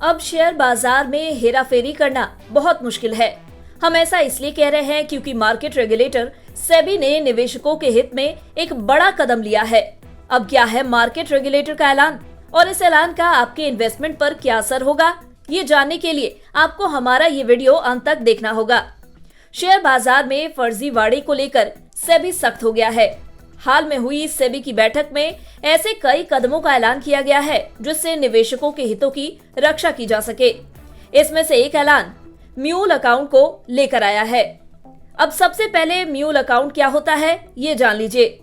अब शेयर बाजार में हेराफेरी करना बहुत मुश्किल है। हम ऐसा इसलिए कह रहे हैं क्योंकि मार्केट रेगुलेटर सेबी ने निवेशकों के हित में एक बड़ा कदम लिया है। अब क्या है मार्केट रेगुलेटर का ऐलान और इस ऐलान का आपके इन्वेस्टमेंट पर क्या असर होगा, ये जानने के लिए आपको हमारा ये वीडियो अंत तक देखना होगा। शेयर बाजार में फर्जीवाड़े को लेकर सेबी सख्त हो गया है। हाल में हुई सेबी की बैठक में ऐसे कई कदमों का ऐलान किया गया है जिससे निवेशकों के हितों की रक्षा की जा सके। इसमें से एक ऐलान म्यूल अकाउंट को लेकर आया है। अब सबसे पहले म्यूल अकाउंट क्या होता है ये जान लीजिए।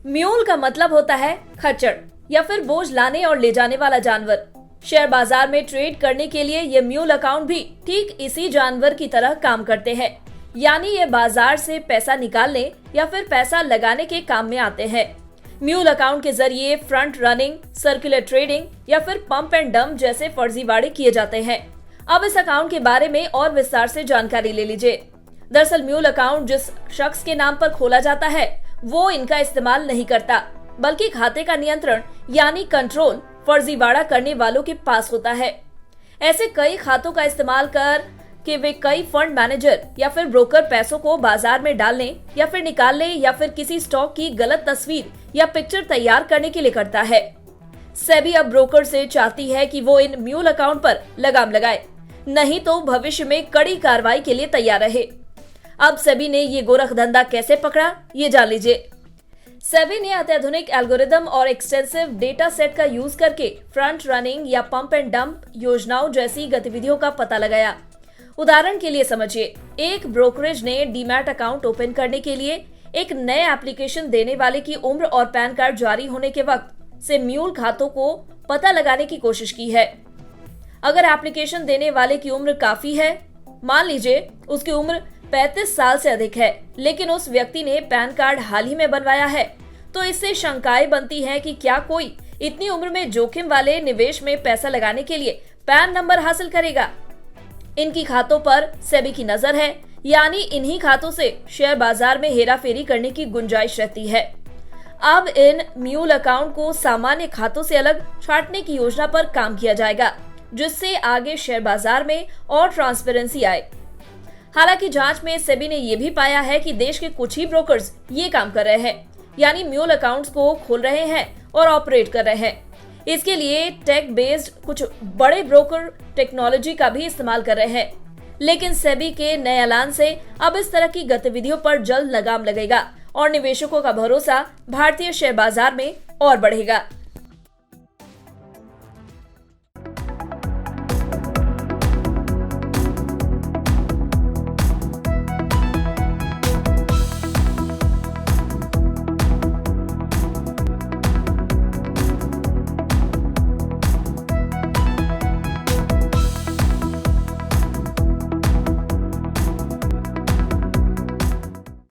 म्यूल का मतलब होता है खच्चर या फिर बोझ लाने और ले जाने वाला जानवर। शेयर बाजार में ट्रेड करने के लिए ये म्यूल अकाउंट भी ठीक इसी जानवर की तरह काम करते हैं, यानी ये बाजार से पैसा निकालने या फिर पैसा लगाने के काम में आते हैं। म्यूल अकाउंट के जरिए फ्रंट रनिंग, सर्कुलर ट्रेडिंग या फिर पंप एंड डंप जैसे फर्जीवाड़े किए जाते हैं। अब इस अकाउंट के बारे में और विस्तार से जानकारी ले लीजिए। दरअसल म्यूल अकाउंट जिस शख्स के नाम पर खोला जाता है वो इनका इस्तेमाल नहीं करता, बल्कि खाते का नियंत्रण यानी कंट्रोल फर्जीवाड़ा करने वालों के पास होता है। ऐसे कई खातों का इस्तेमाल कर कि वे कई फंड मैनेजर या फिर ब्रोकर पैसों को बाजार में डालने या फिर निकालने या फिर किसी स्टॉक की गलत तस्वीर या पिक्चर तैयार करने के लिए करता है। सेबी अब ब्रोकर से चाहती है कि वो इन म्यूल अकाउंट पर लगाम लगाए, नहीं तो भविष्य में कड़ी कार्रवाई के लिए तैयार रहे। अब सेबी ने ये गोरख धंधा कैसे पकड़ा ये जान लीजिए। सेबी ने अत्याधुनिक एल्गोरिदम और एक्सटेंसिव डेटा सेट का यूज करके फ्रंट रनिंग या पंप एंड डंप योजनाओं जैसी गतिविधियों का पता लगाया। उदाहरण के लिए समझिए, एक ब्रोकरेज ने डीमैट अकाउंट ओपन करने के लिए एक नए एप्लीकेशन देने वाले की उम्र और पैन कार्ड जारी होने के वक्त से म्यूल खातों को पता लगाने की कोशिश की है। अगर एप्लीकेशन देने वाले की उम्र काफी है, मान लीजिए उसकी उम्र 35 साल से अधिक है, लेकिन उस व्यक्ति ने पैन कार्ड हाल ही में बनवाया है, तो इससे शंकाएं बनती हैं कि क्या कोई इतनी उम्र में जोखिम वाले निवेश में पैसा लगाने के लिए पैन नंबर हासिल करेगा। इनकी खातों पर सेबी की नजर है, यानी इन्हीं खातों से शेयर बाजार में हेराफेरी करने की गुंजाइश रहती है। अब इन म्यूल अकाउंट को सामान्य खातों से अलग छांटने की योजना पर काम किया जाएगा, जिससे आगे शेयर बाजार में और ट्रांसपेरेंसी आए। हालांकि जांच में सेबी ने यह भी पाया है कि देश के कुछ ही ब्रोकर्स ये काम कर रहे हैं, यानी म्यूल अकाउंट्स को खोल रहे हैं और ऑपरेट कर रहे हैं। इसके लिए टेक बेस्ड कुछ बड़े ब्रोकर टेक्नोलॉजी का भी इस्तेमाल कर रहे हैं, लेकिन सेबी के नए ऐलान से अब इस तरह की गतिविधियों पर जल्द लगाम लगेगा और निवेशकों का भरोसा भारतीय शेयर बाजार में और बढ़ेगा।